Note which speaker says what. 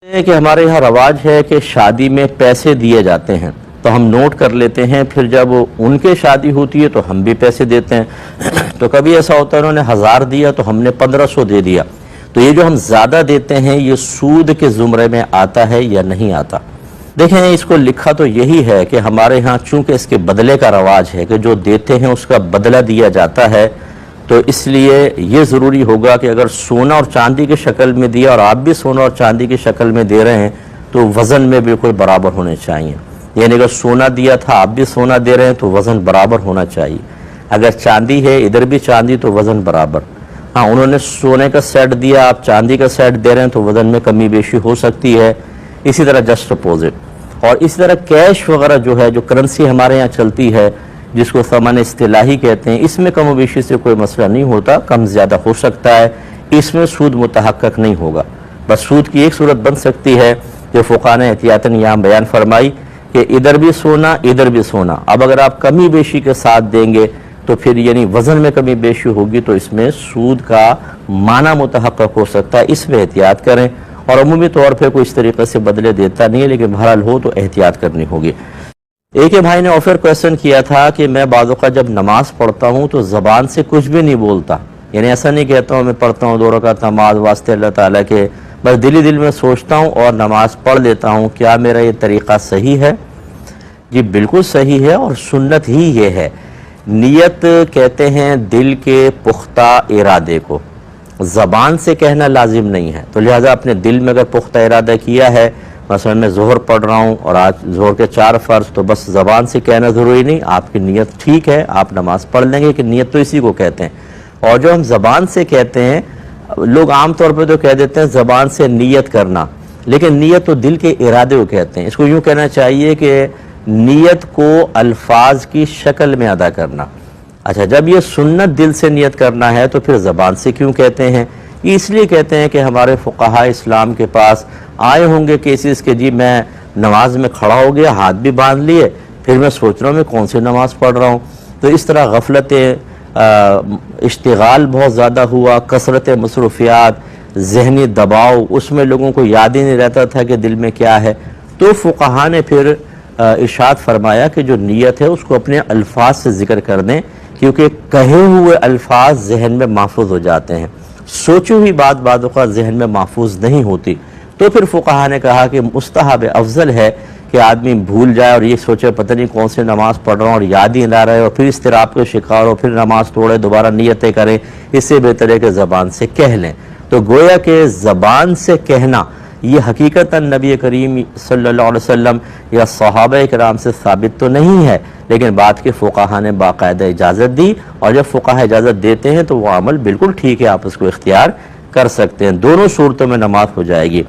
Speaker 1: کہ ہمارے یہاں رواج ہے کہ شادی میں پیسے دیے جاتے ہیں تو ہم نوٹ کر لیتے ہیں، پھر جب ان کے شادی ہوتی ہے تو ہم بھی پیسے دیتے ہیں۔ تو کبھی ایسا ہوتا ہے انہوں نے 1000 دیا تو ہم نے 1500 دے دیا، تو یہ جو ہم زیادہ دیتے ہیں یہ سود کے زمرے میں آتا ہے یا نہیں آتا؟ دیکھیں اس کو لکھا تو یہی ہے کہ ہمارے ہاں چونکہ اس کے بدلے کا رواج ہے کہ جو دیتے ہیں اس کا بدلہ دیا جاتا ہے، تو اس لیے یہ ضروری ہوگا کہ اگر سونا اور چاندی کی شکل میں دیا اور آپ بھی سونا اور چاندی کی شکل میں دے رہے ہیں تو وزن میں بالکل برابر ہونے چاہیے۔ یعنی اگر سونا دیا تھا آپ بھی سونا دے رہے ہیں تو وزن برابر ہونا چاہیے، اگر چاندی ہے ادھر بھی چاندی تو وزن برابر۔ ہاں انہوں نے سونے کا سیٹ دیا آپ چاندی کا سیٹ دے رہے ہیں تو وزن میں کمی بیشی ہو سکتی ہے، اسی طرح جسٹ اپوزٹ۔ اور اسی طرح کیش وغیرہ جو ہے، جو کرنسی ہمارے یہاں چلتی ہے جس کو ثمن اصطلاحی کہتے ہیں، اس میں کم و بیشی سے کوئی مسئلہ نہیں ہوتا، کم زیادہ ہو سکتا ہے، اس میں سود متحقق نہیں ہوگا۔ بس سود کی ایک صورت بن سکتی ہے جو فقہاء نے احتیاطاً یہاں بیان فرمائی کہ ادھر بھی سونا ادھر بھی سونا، اب اگر آپ کمی بیشی کے ساتھ دیں گے تو پھر یعنی وزن میں کمی بیشی ہوگی تو اس میں سود کا معنی متحقق ہو سکتا ہے، اس میں احتیاط کریں۔ اور عمومی طور پہ کوئی اس طریقے سے بدلے دیتا نہیں ہے، لیکن بہرحال ہو تو احتیاط کرنی ہوگی۔ ایک بھائی نے آفر کویسچن کیا تھا کہ میں بعض اوقات جب نماز پڑھتا ہوں تو زبان سے کچھ بھی نہیں بولتا، یعنی ایسا نہیں کہتا ہوں میں پڑھتا ہوں 2 رکعت نماز واسطے اللہ تعالیٰ کے، بس دل ہی دل میں سوچتا ہوں اور نماز پڑھ لیتا ہوں، کیا میرا یہ طریقہ صحیح ہے؟ جی بالکل صحیح ہے، اور سنت ہی یہ ہے۔ نیت کہتے ہیں دل کے پختہ ارادے کو، زبان سے کہنا لازم نہیں ہے، تو لہٰذا اپنے دل میں اگر پختہ ارادہ کیا ہے، مثلا میں ظہر پڑھ رہا ہوں اور آج ظہر کے 4 فرض، تو بس زبان سے کہنا ضروری نہیں، آپ کی نیت ٹھیک ہے آپ نماز پڑھ لیں گے، کہ نیت تو اسی کو کہتے ہیں۔ اور جو ہم زبان سے کہتے ہیں، لوگ عام طور پہ تو کہہ دیتے ہیں زبان سے نیت کرنا، لیکن نیت تو دل کے ارادے کو کہتے ہیں۔ اس کو یوں کہنا چاہیے کہ نیت کو الفاظ کی شکل میں ادا کرنا۔ اچھا جب یہ سنت دل سے نیت کرنا ہے تو پھر زبان سے کیوں کہتے ہیں؟ یہ اس لیے کہتے ہیں کہ ہمارے فقہاء اسلام کے پاس آئے ہوں گے کیسز کہ جی میں نماز میں کھڑا ہو گیا، ہاتھ بھی باندھ لیے، پھر میں سوچ رہا ہوں میں کون سی نماز پڑھ رہا ہوں۔ تو اس طرح غفلت اشتغال بہت زیادہ ہوا، کثرت مصروفیات، ذہنی دباؤ، اس میں لوگوں کو یاد ہی نہیں رہتا تھا کہ دل میں کیا ہے۔ تو فقہاء نے پھر ارشاد فرمایا کہ جو نیت ہے اس کو اپنے الفاظ سے ذکر کر دیں، کیونکہ کہے ہوئے الفاظ ذہن میں محفوظ ہو جاتے ہیں، سوچی ہوئی بات بعض اوقات ذہن میں محفوظ نہیں ہوتی۔ تو پھر فقہاء نے کہا کہ مستحب افضل ہے کہ آدمی بھول جائے اور یہ سوچے پتہ نہیں کون سی نماز پڑھ رہا ہوں اور یاد ہی نہ رہے، اور پھر اضطراب کے شکار ہو، پھر نماز توڑے دوبارہ نیتیں کریں، اس سے بہتر ہے کہ زبان سے کہہ لیں۔ تو گویا کہ زبان سے کہنا یہ حقیقتاً نبی کریم صلی اللہ علیہ وسلم یا صحابہ کرام سے ثابت تو نہیں ہے، لیکن بعد کے فقہاء نے باقاعدہ اجازت دی، اور جب فقہاء اجازت دیتے ہیں تو وہ عمل بالکل ٹھیک ہے، آپ اس کو اختیار کر سکتے ہیں، دونوں صورتوں میں نماز ہو جائے گی۔